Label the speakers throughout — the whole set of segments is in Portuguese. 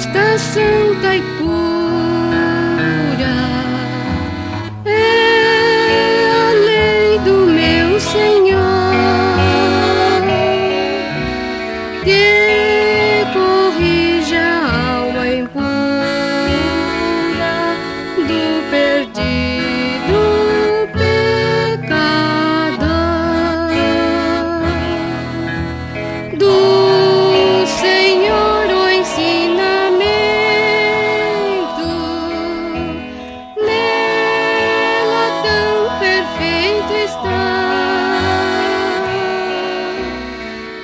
Speaker 1: justa, santa e pura é a lei do meu Senhor, que corrige a alma impura do perdido pecador. Do Senhor o ensinamento, nela tão perfeito está.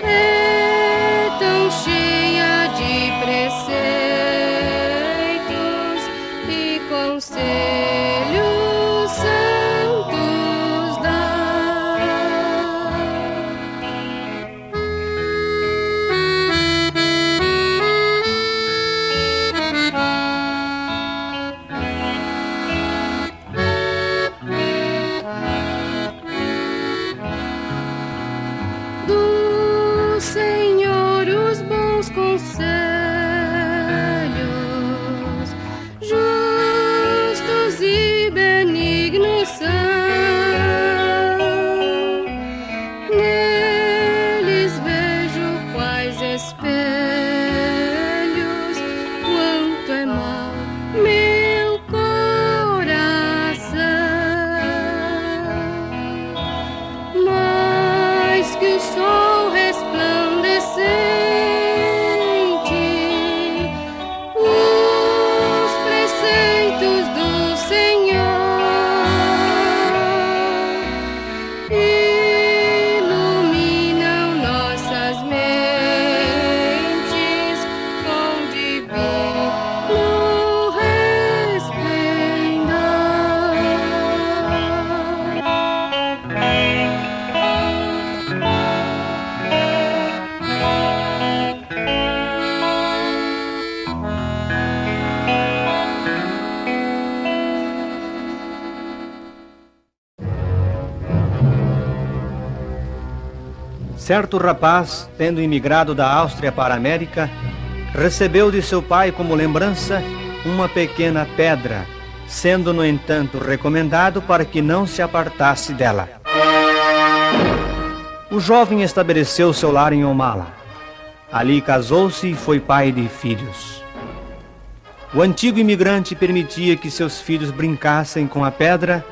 Speaker 1: É tão cheia de preceitos e conselhos santos dá. Do Senhor os bons conselhos, justos e benignos são. Neles vejo quais espelhos, quanto é mau meu coração. Mais que o sol resplandecente, os preceitos do Senhor iluminam nossas mentes com divino resplendor.
Speaker 2: Certo rapaz, tendo imigrado da Áustria para a América, recebeu de seu pai como lembrança uma pequena pedra, sendo, no entanto, recomendado para que não se apartasse dela. O jovem estabeleceu seu lar em Omala. Ali casou-se e foi pai de filhos. O antigo imigrante permitia que seus filhos brincassem com a pedra,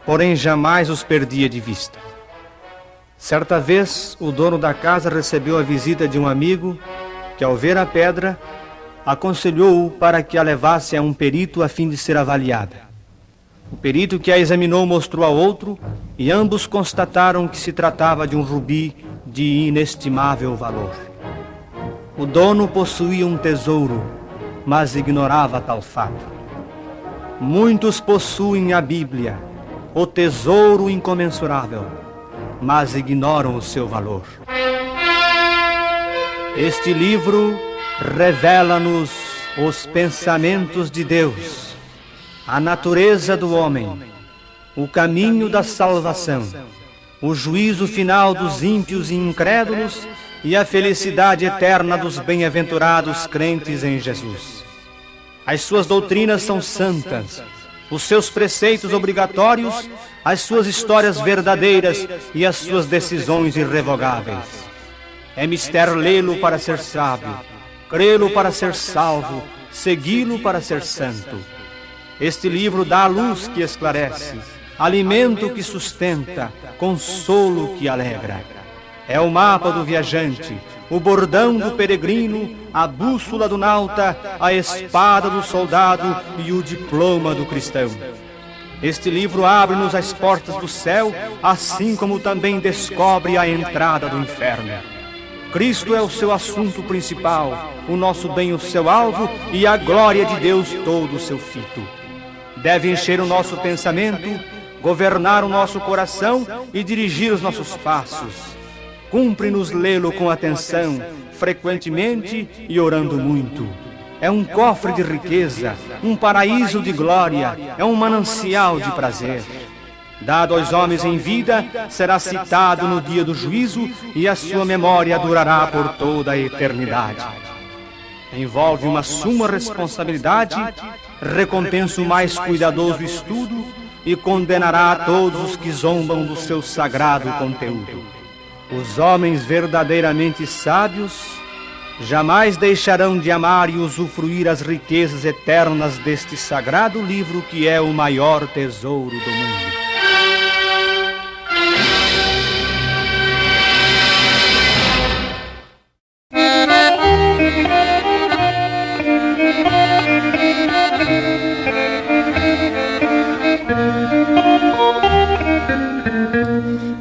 Speaker 2: porém jamais os perdia de vista. Certa vez, o dono da casa recebeu a visita de um amigo que, ao ver a pedra, aconselhou-o para que a levasse a um perito a fim de ser avaliada. O perito que a examinou mostrou a outro e ambos constataram que se tratava de um rubi de inestimável valor. O dono possuía um tesouro, mas ignorava tal fato. Muitos possuem a Bíblia, o tesouro incomensurável, mas ignoram o seu valor. Este livro revela-nos os pensamentos de Deus, a natureza do homem, o caminho da salvação, o juízo final dos ímpios e incrédulos e a felicidade eterna dos bem-aventurados crentes em Jesus. As suas doutrinas são santas, os seus preceitos obrigatórios, as suas histórias verdadeiras e as suas decisões irrevogáveis. É mister lê-lo para ser sábio, crê-lo para ser salvo, segui-lo para ser santo. Este livro dá a luz que esclarece, alimento que sustenta, consolo que alegra. É o mapa do viajante, o bordão do peregrino, a bússola do nauta, a espada do soldado e o diploma do cristão. Este livro abre-nos as portas do céu, assim como também descobre a entrada do inferno. Cristo é o seu assunto principal, o nosso bem o seu alvo e a glória de Deus todo o seu fito. Deve encher o nosso pensamento, governar o nosso coração e dirigir os nossos passos. Cumpre-nos lê-lo com atenção, frequentemente e orando muito. É um cofre de riqueza, um paraíso de glória, é um manancial de prazer. Dado aos homens em vida, será citado no dia do juízo e a sua memória durará por toda a eternidade. envolve uma suma responsabilidade, recompensa o mais cuidadoso estudo e condenará a todos os que zombam do seu sagrado conteúdo. Os homens verdadeiramente sábios jamais deixarão de amar e usufruir as riquezas eternas deste sagrado livro que é o maior tesouro do mundo.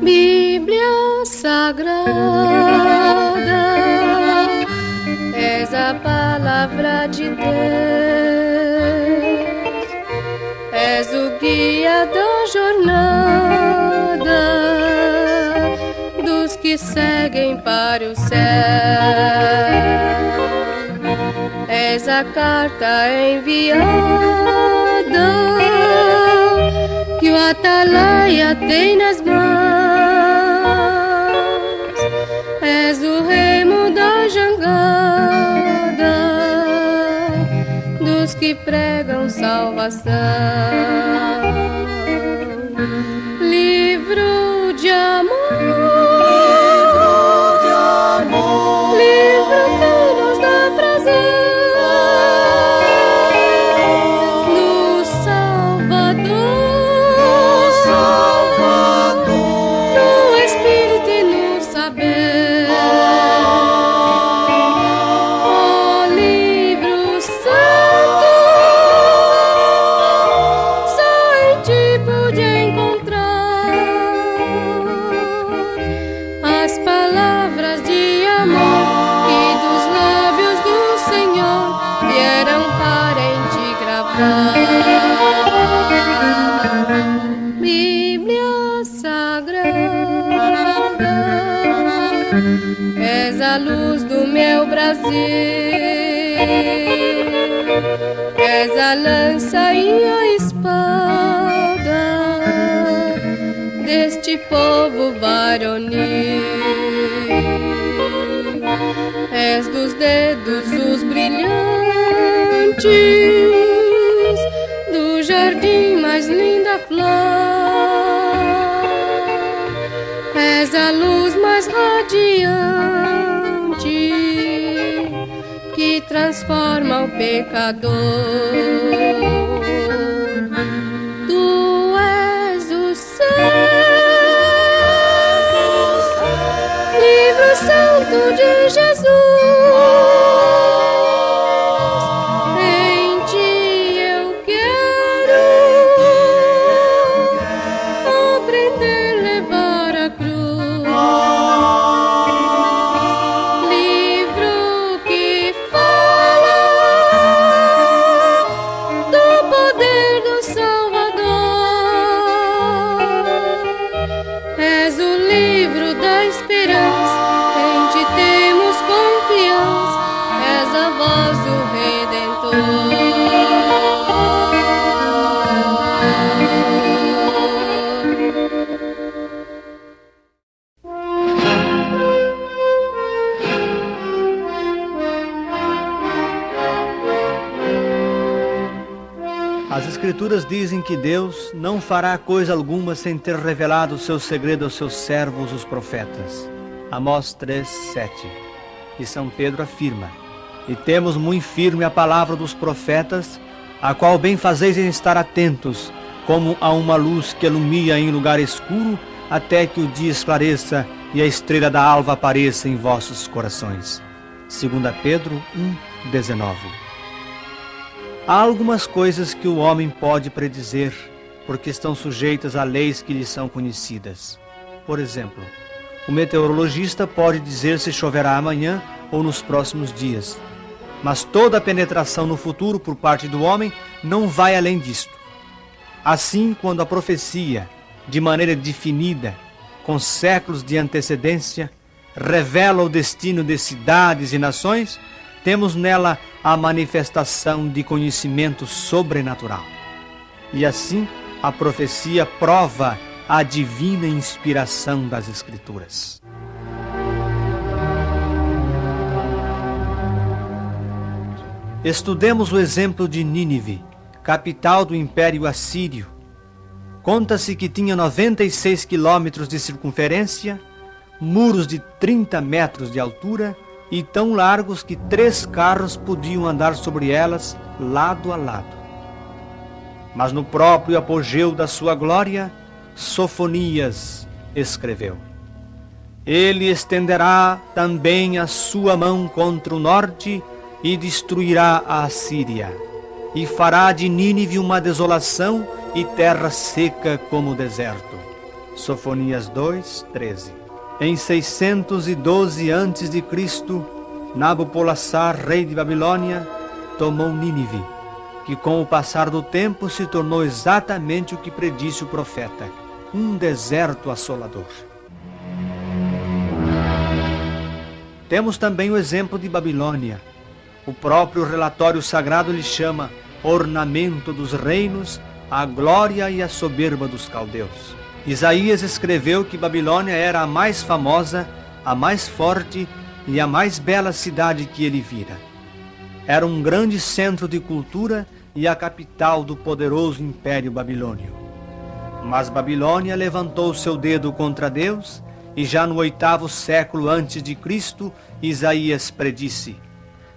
Speaker 1: Bíblia Sagrada, és a palavra de Deus, és o guia da jornada dos que seguem para o céu, és a carta enviada que o atalaia tem nas mãos, és o remo da jangada dos que pregam salvação. Livro de amor, livro que nos dá prazer no Salvador, no Espírito e no saber. Oh, livro santo, só em ti pude encontrar as palavras de amor que dos lábios do Senhor vieram para em ti gravar. Bíblia Sagrada, és a luz do meu Brasil, és a lança e a espada deste povo varonil, és dos dedos os brilhantes do jardim mais linda flor, és a luz mais radiante que transforma o pecador. Tu és o céu, livro santo de Jesus, em ti eu quero aprender a levar a cruz. Livro que fala do poder do Salvador, és o livro da esperança, em ti temos confiança, és a voz do Redentor.
Speaker 2: As Escrituras dizem que Deus não fará coisa alguma sem ter revelado o seu segredo aos seus servos, os profetas. Amós 3:7. E São Pedro afirma: e temos muito firme a palavra dos profetas, a qual bem fazeis em estar atentos, como a uma luz que ilumina em lugar escuro, até que o dia esclareça e a estrela da alva apareça em vossos corações. 2 Pedro 1:19. Há algumas coisas que o homem pode predizer, porque estão sujeitas a leis que lhe são conhecidas. Por exemplo, o meteorologista pode dizer se choverá amanhã ou nos próximos dias. Mas toda a penetração no futuro por parte do homem não vai além disto. Assim, quando a profecia, de maneira definida, com séculos de antecedência, revela o destino de cidades e nações, temos nela a manifestação de conhecimento sobrenatural. E assim, a profecia prova a divina inspiração das Escrituras. Estudemos o exemplo de Nínive, capital do Império Assírio. Conta-se que tinha 96 quilômetros de circunferência, muros de 30 metros de altura e tão largos que 3 carros podiam andar sobre elas lado a lado. Mas no próprio apogeu da sua glória, Sofonias escreveu: Ele estenderá também a sua mão contra o norte e destruirá a Assíria, e fará de Nínive uma desolação e terra seca como o deserto. Sofonias 2:13. Em 612 a.C., Nabopolassar, rei de Babilônia, tomou Nínive, que com o passar do tempo se tornou exatamente o que predisse o profeta, um deserto assolador. Temos também o exemplo de Babilônia. O próprio relatório sagrado lhe chama ornamento dos reinos, a glória e a soberba dos caldeus. Isaías escreveu que Babilônia era a mais famosa, a mais forte e a mais bela cidade que ele vira. Era um grande centro de cultura e a capital do poderoso Império Babilônio. Mas Babilônia levantou seu dedo contra Deus e já no 8º século antes de Cristo, Isaías predisse: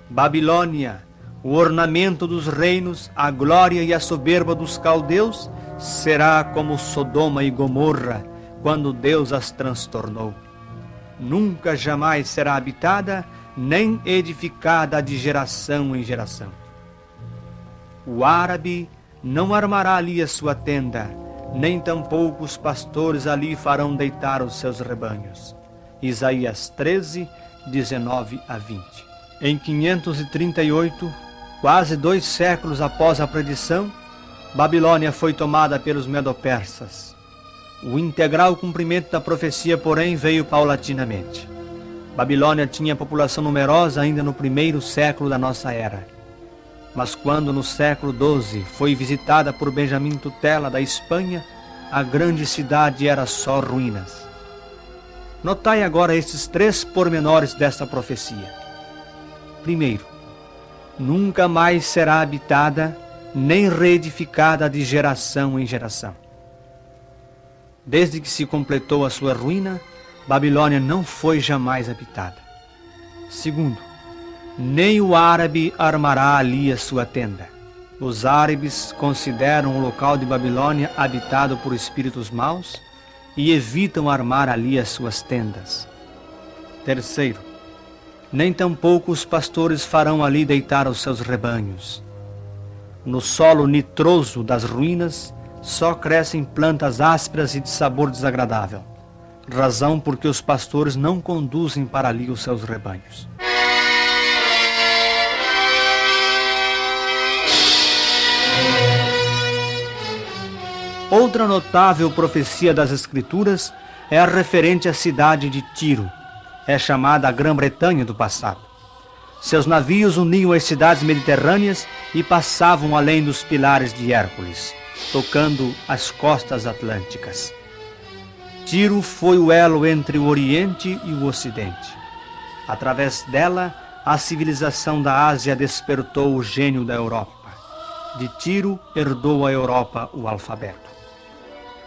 Speaker 2: Babilônia, o ornamento dos reinos, a glória e a soberba dos caldeus, será como Sodoma e Gomorra, quando Deus as transtornou. Nunca jamais será habitada, nem edificada de geração em geração. O árabe não armará ali a sua tenda, nem tampouco os pastores ali farão deitar os seus rebanhos. Isaías 13, 19 a 20. Em 538, quase 2 séculos após a predição, Babilônia foi tomada pelos medo-persas. O integral cumprimento da profecia, porém, veio paulatinamente. Babilônia tinha população numerosa ainda no 1º século da nossa era. Mas quando no século XII foi visitada por Benjamin Tutela da Espanha, a grande cidade era só ruínas. Notai agora estes 3 pormenores desta profecia. Primeiro, nunca mais será habitada nem reedificada de geração em geração. Desde que se completou a sua ruína, Babilônia não foi jamais habitada. Segundo, nem o árabe armará ali a sua tenda. Os árabes consideram o local de Babilônia habitado por espíritos maus e evitam armar ali as suas tendas. Terceiro, nem tampouco os pastores farão ali deitar os seus rebanhos. No solo nitroso das ruínas só crescem plantas ásperas e de sabor desagradável, razão porque os pastores não conduzem para ali os seus rebanhos. Outra notável profecia das Escrituras é a referente à cidade de Tiro. É chamada a Grã-Bretanha do passado. Seus navios uniam as cidades mediterrâneas e passavam além dos pilares de Hércules, tocando as costas atlânticas. Tiro foi o elo entre o Oriente e o Ocidente. Através dela, a civilização da Ásia despertou o gênio da Europa. De Tiro, herdou a Europa o alfabeto.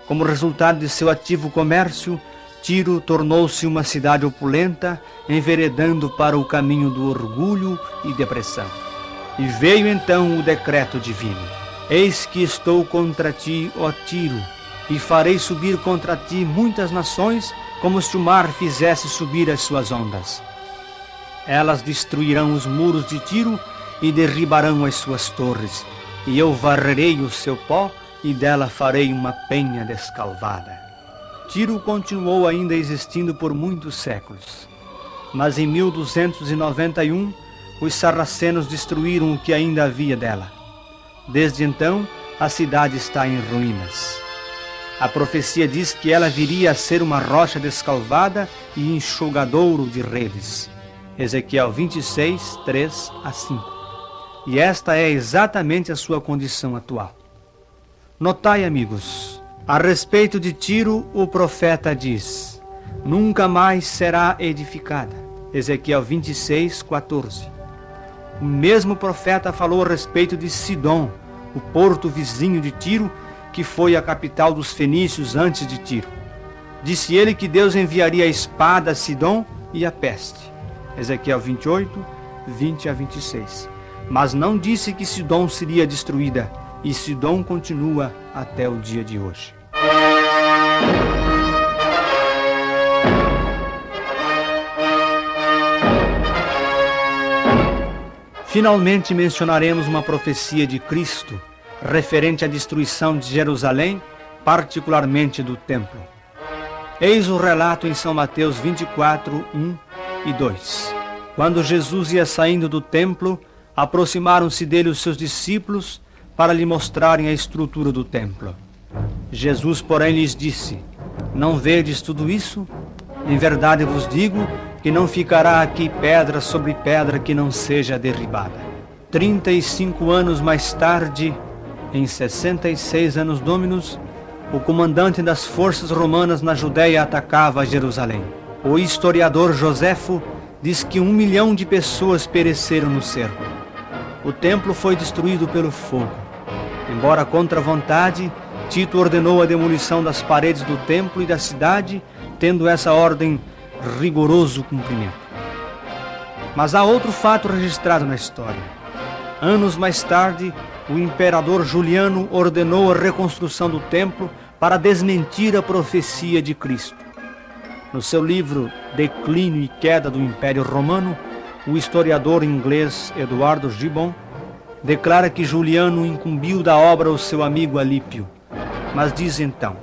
Speaker 2: Como resultado de seu ativo comércio, Tiro tornou-se uma cidade opulenta, enveredando para o caminho do orgulho e depressão. E veio então o decreto divino: Eis que estou contra ti, ó Tiro, e farei subir contra ti muitas nações, como se o mar fizesse subir as suas ondas. Elas destruirão os muros de Tiro e derribarão as suas torres, e eu varrerei o seu pó, e dela farei uma penha descalvada. Tiro continuou ainda existindo por muitos séculos, mas em 1291 os sarracenos destruíram o que ainda havia dela. Desde então a cidade está em ruínas. A profecia diz que ela viria a ser uma rocha descalvada e enxugadouro de redes. Ezequiel 26, 3 a 5. E esta é exatamente a sua condição atual. Notai, amigos, a respeito de Tiro, o profeta diz: nunca mais será edificada. Ezequiel 26, 14. o mesmo profeta falou a respeito de Sidom, o porto vizinho de Tiro, que foi a capital dos fenícios antes de Tiro. Disse ele que Deus enviaria a espada a Sidom e a peste. Ezequiel 28, 20 a 26. Mas não disse que Sidom seria destruída, e Sidom continua até o dia de hoje. Finalmente mencionaremos uma profecia de Cristo referente à destruição de Jerusalém, particularmente do templo. Eis o relato em São Mateus 24, 1 e 2. Quando Jesus ia saindo do templo, aproximaram-se dele os seus discípulos para lhe mostrarem a estrutura do templo. Jesus, porém, lhes disse: não vedes tudo isso? Em verdade vos digo que não ficará aqui pedra sobre pedra que não seja derribada. 35 anos mais tarde, em 66 anos Dominus, o comandante das forças romanas na Judéia atacava Jerusalém. O historiador Joséfo diz que 1 milhão de pessoas pereceram no cerco. O templo foi destruído pelo fogo. Embora contra a vontade, Tito ordenou a demolição das paredes do templo e da cidade, tendo essa ordem rigoroso cumprimento. Mas há outro fato registrado na história. Anos mais tarde, o imperador Juliano ordenou a reconstrução do templo para desmentir a profecia de Cristo. No seu livro Declínio e Queda do Império Romano, o historiador inglês Eduardo Gibbon declara que Juliano incumbiu da obra o seu amigo Alípio. Mas diz então: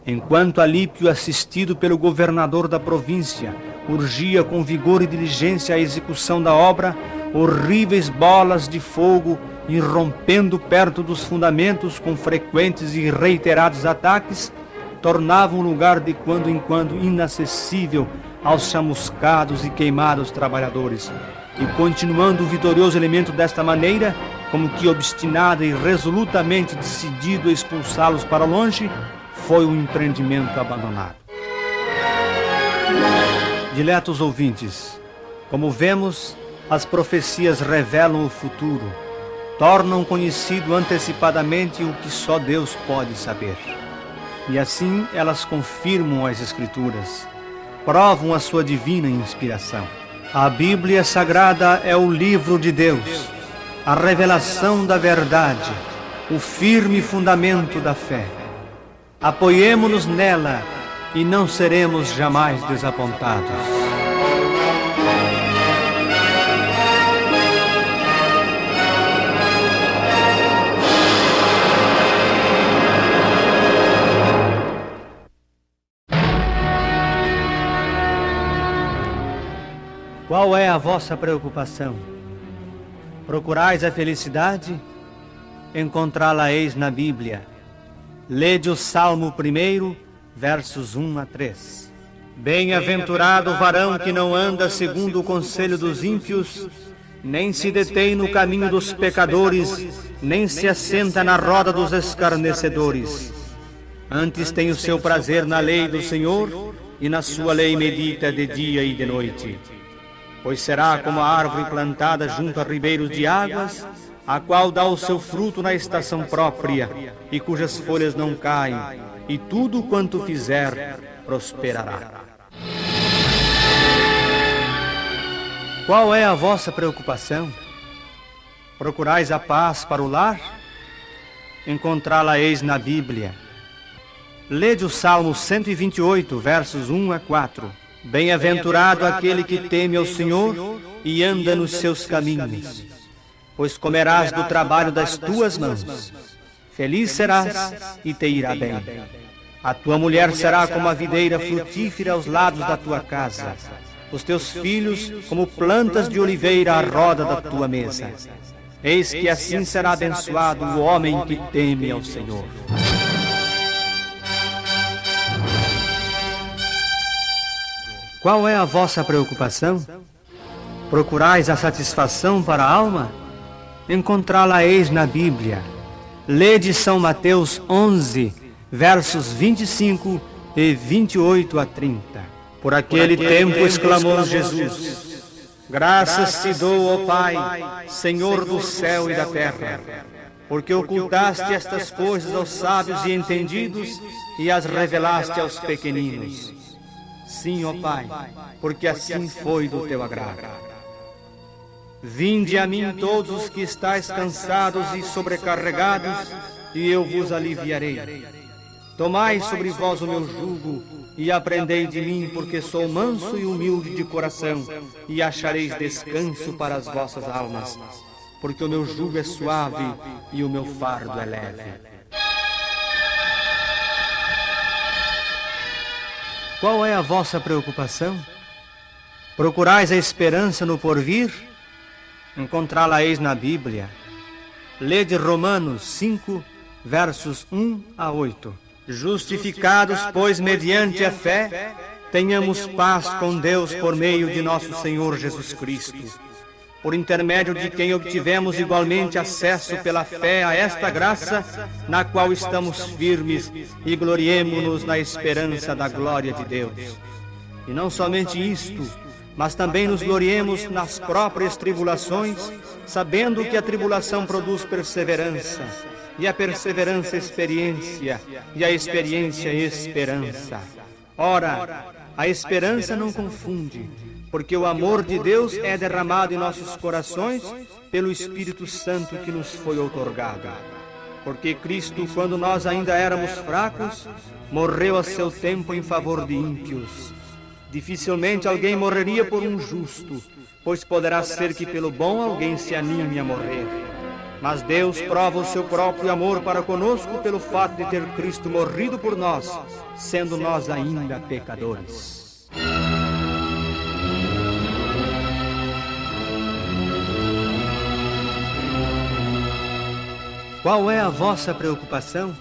Speaker 2: enquanto Alípio, assistido pelo governador da província, urgia com vigor e diligência a execução da obra, horríveis bolas de fogo, irrompendo perto dos fundamentos com frequentes e reiterados ataques, tornavam o lugar de quando em quando inacessível aos chamuscados e queimados trabalhadores. E continuando o vitorioso elemento desta maneira, como que obstinado e resolutamente decidido a expulsá-los para longe, foi o empreendimento abandonado. Diletos ouvintes, como vemos, as profecias revelam o futuro, tornam conhecido antecipadamente o que só Deus pode saber. E assim elas confirmam as Escrituras, provam a sua divina inspiração. A Bíblia Sagrada é o livro de Deus, a revelação da verdade, o firme fundamento da fé. Apoiemo-nos nela e não seremos jamais desapontados. Qual é a vossa preocupação? Procurais a felicidade? Encontrá-la-eis na Bíblia. Lede o Salmo 1, versos 1 a 3. Bem-aventurado o varão que não anda segundo o conselho dos ímpios, nem se detém no caminho dos pecadores, nem se assenta na roda dos escarnecedores. Antes tem o seu prazer na lei do Senhor, e na sua lei medita de dia e de noite. Pois será como a árvore plantada junto a ribeiros de águas, a qual dá o seu fruto na estação própria, e cujas folhas não caem, e tudo quanto fizer prosperará. Qual é a vossa preocupação? Procurais a paz para o lar? Encontrá-la-eis na Bíblia. Lede o Salmo 128, versos 1 a 4. Bem-aventurado aquele que teme ao Senhor e anda nos seus caminhos, pois comerás do trabalho das tuas mãos. Feliz serás e te irá bem. A tua mulher será como a videira frutífera aos lados da tua casa, os teus filhos como plantas de oliveira à roda da tua mesa. Eis que assim será abençoado o homem que teme ao Senhor. Qual é a vossa preocupação? Procurais a satisfação para a alma? Encontrá-la-eis na Bíblia. Lede São Mateus 11, versos 25 e 28 a 30. Por aquele tempo exclamou Jesus: Graças te dou, ó Pai, Senhor do céu e da terra, porque ocultaste estas coisas aos sábios e entendidos e as revelaste aos pequeninos. Sim, ó Pai, porque assim foi do teu agrado. Vinde a mim todos os que estáis cansados e sobrecarregados, e eu vos aliviarei. Tomai sobre vós o meu jugo e aprendei de mim, porque sou manso e humilde de coração, e achareis descanso para as vossas almas, porque o meu jugo é suave e o meu fardo é leve. Qual é a vossa preocupação? Procurais a esperança no porvir? Encontrá-la-eis na Bíblia. Lede Romanos 5, versos 1 a 8. Justificados, pois, mediante a fé, tenhamos paz com Deus por meio de nosso Senhor Jesus Cristo, por intermédio de quem obtivemos igualmente acesso pela fé a esta graça, na qual estamos firmes e gloriemo-nos na esperança da glória de Deus. E não somente isto, mas também nos gloriemos nas próprias tribulações, sabendo que a tribulação produz perseverança, e a perseverança experiência, e a experiência esperança. Ora, a esperança não confunde, porque o amor de Deus é derramado em nossos corações pelo Espírito Santo que nos foi outorgado. Porque Cristo, quando nós ainda éramos fracos, morreu a seu tempo em favor de ímpios. Dificilmente alguém morreria por um justo, pois poderá ser que pelo bom alguém se anime a morrer. Mas Deus prova o seu próprio amor para conosco pelo fato de ter Cristo morrido por nós, sendo nós ainda pecadores. Qual é a vossa preocupação?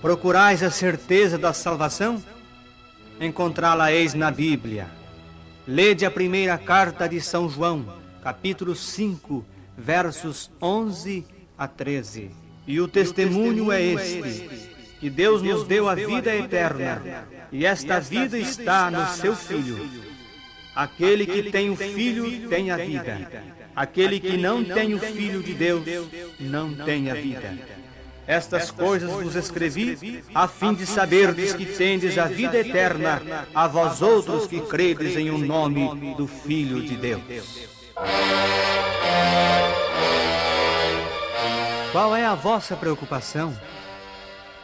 Speaker 2: Procurais a certeza da salvação? Encontrá-la-eis na Bíblia. Lede a primeira carta de São João, capítulo 5, versos 11 a 13. E o testemunho é este, que Deus nos deu a vida eterna, e esta vida está no seu Filho. Aquele que tem o Filho tem a vida. Aquele que não tem o Filho de Deus não tem a vida. Estas coisas vos escrevi, a fim de saberdes que tendes a vida eterna, a vós outros que credes em o nome do Filho de Deus. Qual é a vossa preocupação?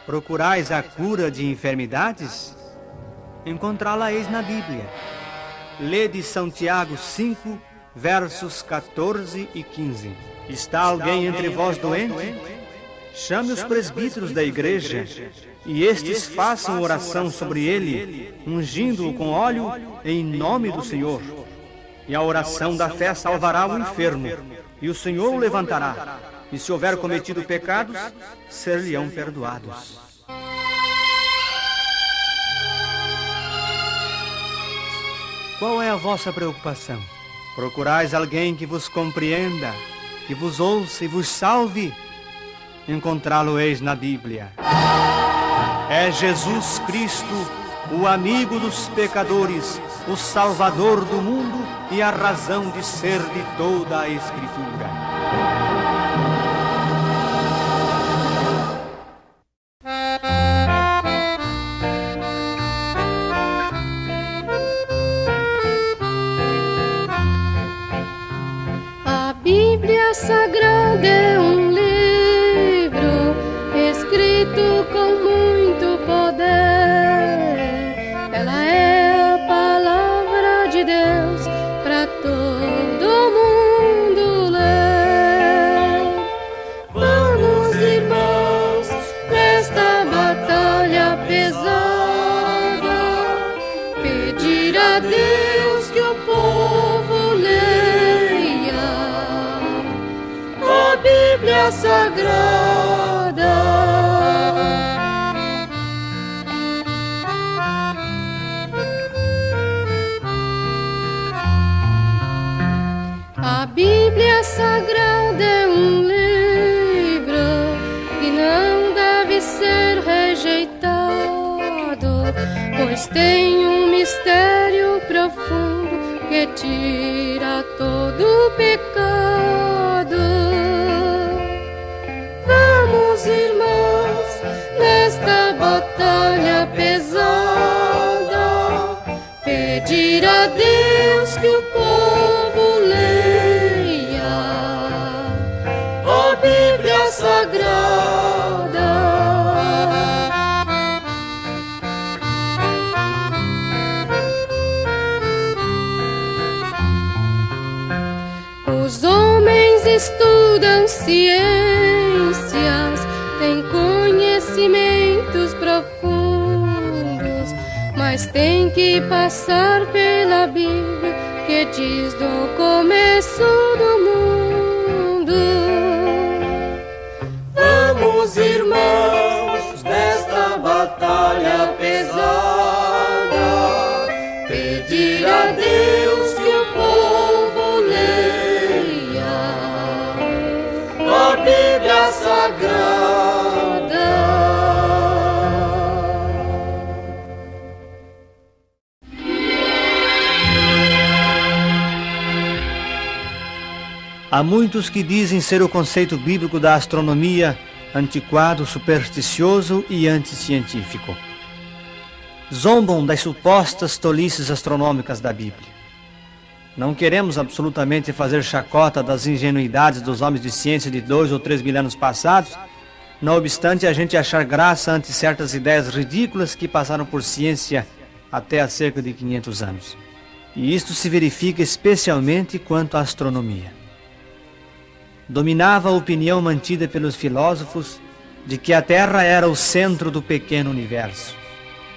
Speaker 2: Procurais a cura de enfermidades? Encontrá-la-eis na Bíblia. Lede São Tiago 5, versos 14 e 15. Está alguém entre vós doente? Chame os presbíteros da igreja, e estes façam oração sobre ele, ungindo-o com óleo em nome do Senhor. E a oração da fé salvará o enfermo, e o Senhor o levantará. E se houver cometido pecados, ser-lhe-ão perdoados. Qual é a vossa preocupação? Procurais alguém que vos compreenda, que vos ouça e vos salve? Encontrá-lo-eis na Bíblia. É Jesus Cristo, o amigo dos pecadores, o Salvador do mundo e a razão de ser de toda a Escritura.
Speaker 1: A Bíblia Sagrada é um livro escrito com muito poder. Ela é a palavra de Deus para todo mundo ler. Vamos, irmãos, nesta batalha pesada, pedir a Deus que o povo leia a Bíblia Sagrada. A Bíblia Sagrada é um livro que não deve ser rejeitado, pois tem um mistério profundo que tira Bíblia Sagrada. Os homens estudam ciências, têm conhecimentos profundos, mas tem que passar pela Bíblia, que diz do começo do mundo.
Speaker 3: Vamos, irmãos, nesta batalha pesada, pedir a Deus que o povo leia a Bíblia Sagrada.
Speaker 2: Há muitos que dizem ser o conceito bíblico da astronomia antiquado, supersticioso e anticientífico. Zombam das supostas tolices astronômicas da Bíblia. Não queremos absolutamente fazer chacota das ingenuidades dos homens de ciência de 2 ou 3 mil anos passados, não obstante a gente achar graça ante certas ideias ridículas que passaram por ciência até há cerca de 500 anos. E isto se verifica especialmente quanto à astronomia. Dominava a opinião mantida pelos filósofos de que a Terra era o centro do pequeno universo,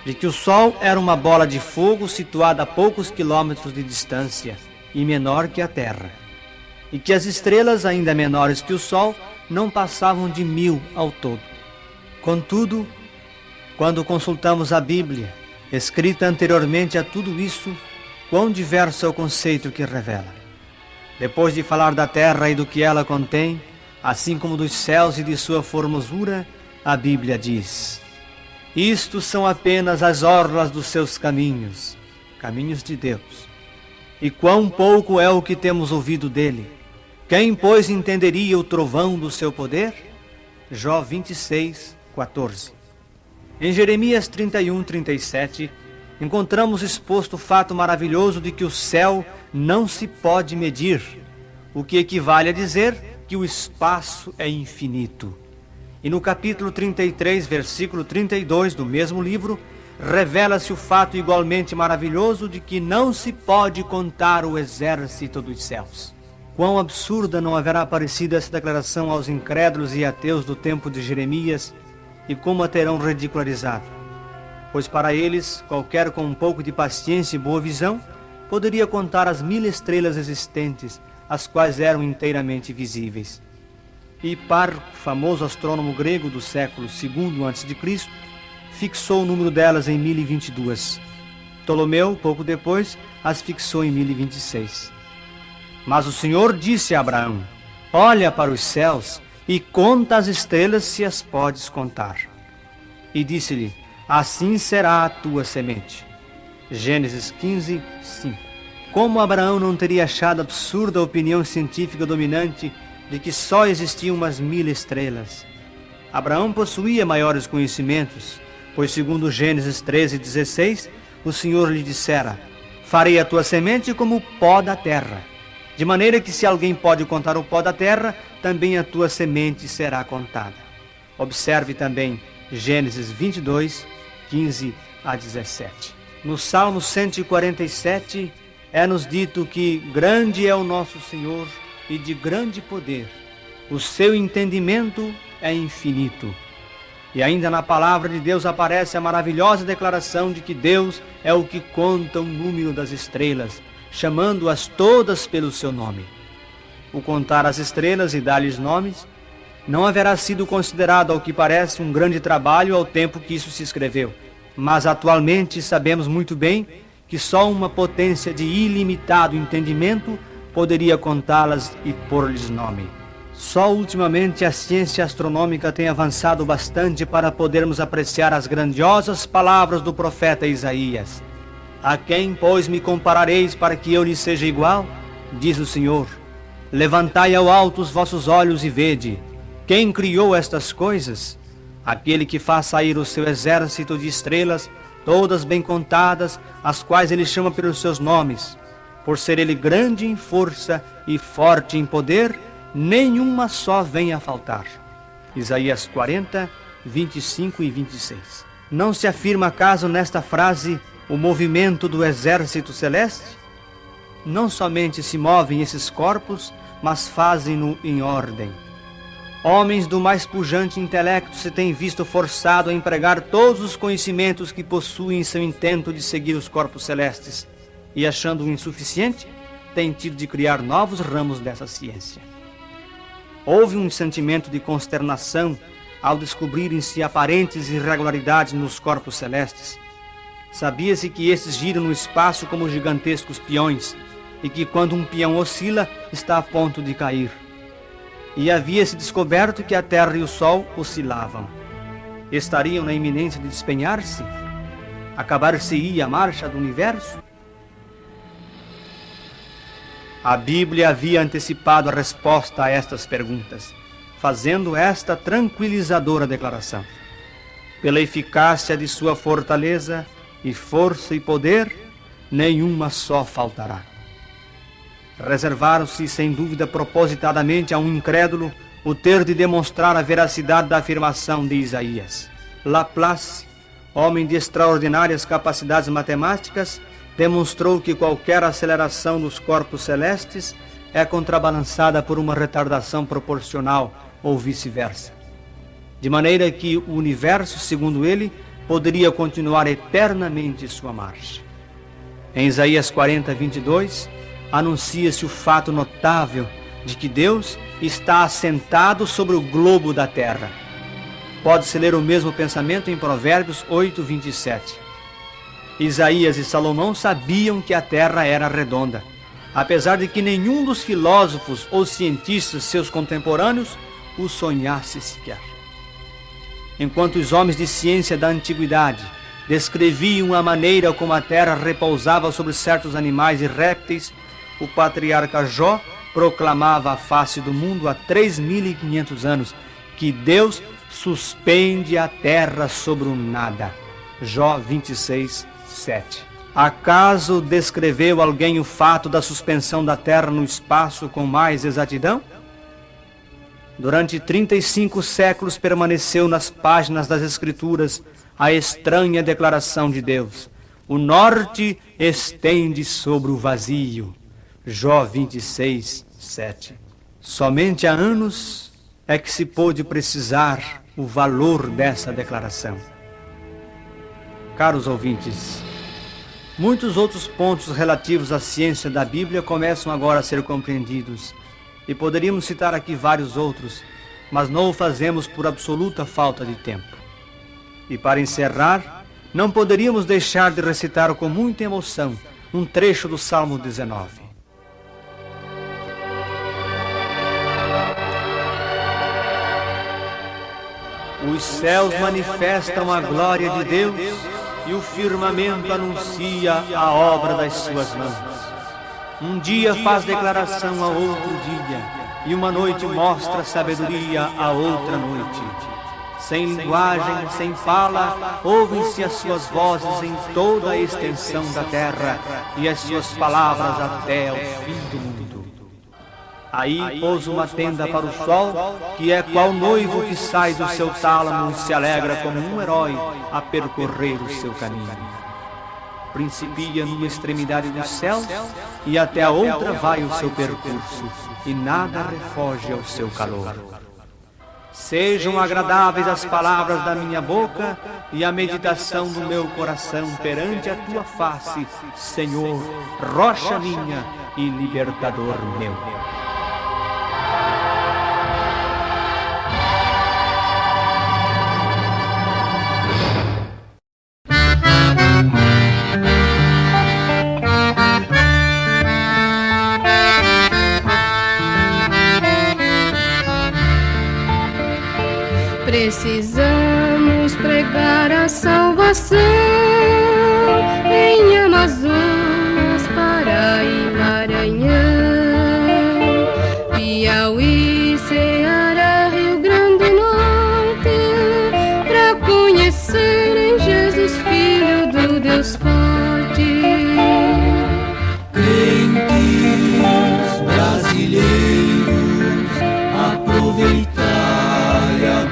Speaker 2: de que o Sol era uma bola de fogo situada a poucos quilômetros de distância e menor que a Terra, e que as estrelas, ainda menores que o Sol, não passavam de 1000 ao todo. Contudo, quando consultamos a Bíblia, escrita anteriormente a tudo isso, quão diverso é o conceito que revela. Depois de falar da terra e do que ela contém, assim como dos céus e de sua formosura, a Bíblia diz: isto são apenas as orlas dos seus caminhos, caminhos de Deus. E quão pouco é o que temos ouvido dele. Quem, pois, entenderia o trovão do seu poder? Jó 26, 14. Em Jeremias 31, 37, encontramos exposto o fato maravilhoso de que o céu não se pode medir, o que equivale a dizer que o espaço é infinito. E no capítulo 33, versículo 32 do mesmo livro, revela-se o fato igualmente maravilhoso de que não se pode contar o exército dos céus. Quão absurda não haverá parecido essa declaração aos incrédulos e ateus do tempo de Jeremias, e como a terão ridicularizado. Pois para eles, qualquer com um pouco de paciência e boa visão, poderia contar as 1000 estrelas existentes, as quais eram inteiramente visíveis. Hiparco, famoso astrônomo grego do século II a.C., fixou o número delas em 1022. Ptolomeu, pouco depois, as fixou em 1026. Mas o Senhor disse a Abraão: olha para os céus e conta as estrelas se as podes contar. E disse-lhe: assim será a tua semente. Gênesis 15, 5. Como Abraão não teria achado absurda a opinião científica dominante de que só existiam umas 1000 estrelas? Abraão possuía maiores conhecimentos, pois segundo Gênesis 13, 16, o Senhor lhe dissera: farei a tua semente como o pó da terra, de maneira que se alguém pode contar o pó da terra, também a tua semente será contada. Observe também Gênesis 22, 15 a 17. No Salmo 147, é-nos dito que grande é o nosso Senhor e de grande poder. O seu entendimento é infinito. E ainda na palavra de Deus aparece a maravilhosa declaração de que Deus é o que conta o número das estrelas, chamando-as todas pelo seu nome. O contar as estrelas e dar-lhes nomes não haverá sido considerado, ao que parece, um grande trabalho ao tempo que isso se escreveu. Mas atualmente sabemos muito bem que só uma potência de ilimitado entendimento poderia contá-las e pôr-lhes nome. Só ultimamente a ciência astronômica tem avançado bastante para podermos apreciar as grandiosas palavras do profeta Isaías. A quem, pois, me comparareis para que eu lhe seja igual? Diz o Senhor. Levantai ao alto os vossos olhos e vede. Quem criou estas coisas? Aquele que faz sair o seu exército de estrelas, todas bem contadas, as quais ele chama pelos seus nomes. Por ser ele grande em força e forte em poder, nenhuma só vem a faltar. Isaías 40, 25 e 26. Não se afirma acaso nesta frase o movimento do exército celeste? Não somente se movem esses corpos, mas fazem-no em ordem. Homens do mais pujante intelecto se têm visto forçado a empregar todos os conhecimentos que possuem em seu intento de seguir os corpos celestes, e achando-o insuficiente, têm tido de criar novos ramos dessa ciência. Houve um sentimento de consternação ao descobrirem-se aparentes irregularidades nos corpos celestes. Sabia-se que estes giram no espaço como gigantescos peões, e que quando um peão oscila, está a ponto de cair. E havia-se descoberto que a Terra e o Sol oscilavam. Estariam na iminência de despenhar-se? Acabar-se-ia a marcha do universo? A Bíblia havia antecipado a resposta a estas perguntas, fazendo esta tranquilizadora declaração: pela eficácia de sua fortaleza e força e poder, nenhuma só faltará. Reservaram-se, sem dúvida, propositadamente a um incrédulo o ter de demonstrar a veracidade da afirmação de Isaías. Laplace, homem de extraordinárias capacidades matemáticas, demonstrou que qualquer aceleração dos corpos celestes é contrabalançada por uma retardação proporcional ou vice-versa. De maneira que o universo, segundo ele, poderia continuar eternamente sua marcha. Em Isaías 40, 22, anuncia-se o fato notável de que Deus está assentado sobre o globo da terra. Pode-se ler o mesmo pensamento em Provérbios 8, 27. Isaías e Salomão sabiam que a terra era redonda, apesar de que nenhum dos filósofos ou cientistas seus contemporâneos o sonhasse sequer. Enquanto os homens de ciência da antiguidade descreviam a maneira como a terra repousava sobre certos animais e répteis, o patriarca Jó proclamava à face do mundo há 3.500 anos que Deus suspende a terra sobre o nada. Jó 26, 7. Acaso descreveu alguém o fato da suspensão da terra no espaço com mais exatidão? Durante 35 séculos permaneceu nas páginas das Escrituras a estranha declaração de Deus: o norte estende sobre o vazio. Jó 26, 7. Somente há anos é que se pôde precisar o valor dessa declaração. Caros ouvintes, muitos outros pontos relativos à ciência da Bíblia começam agora a ser compreendidos, e poderíamos citar aqui vários outros, mas não o fazemos por absoluta falta de tempo. E para encerrar, não poderíamos deixar de recitar com muita emoção um trecho do Salmo 19. Os céus manifestam a glória de Deus e o firmamento anuncia a obra das suas mãos. Um dia faz declaração a outro dia, e uma noite mostra sabedoria a outra noite. Sem linguagem, sem fala, ouvem-se as suas vozes em toda a extensão da terra, e as suas palavras até ao fim do mundo. Aí pôs uma tenda para o sol, que é qual noivo que sai do seu tálamo e se alegra como um herói a percorrer o seu caminho. Principia numa extremidade do céu, e até a outra vai o seu percurso, e nada refoge ao seu calor. Sejam agradáveis as palavras da minha boca e a meditação do meu coração perante a tua face, Senhor, rocha minha e libertador meu.
Speaker 1: Precisamos pregar a salvação em Amazonas, Pará e Maranhão, Piauí, Ceará, Rio Grande do Norte, para conhecerem Jesus, Filho do Deus forte.
Speaker 3: Crentes brasileiros, aproveitai a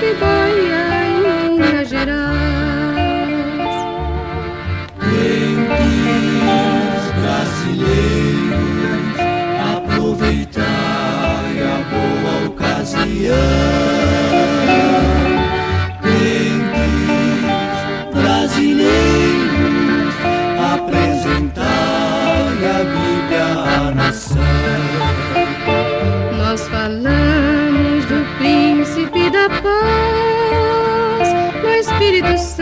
Speaker 1: Atibaia em Minas Gerais.
Speaker 3: Crentes brasileiros, aproveitai a boa ocasião. Crentes brasileiros, apresentai a Bíblia à nação.
Speaker 1: Nós falamos do príncipe da paz, no Espírito Santo.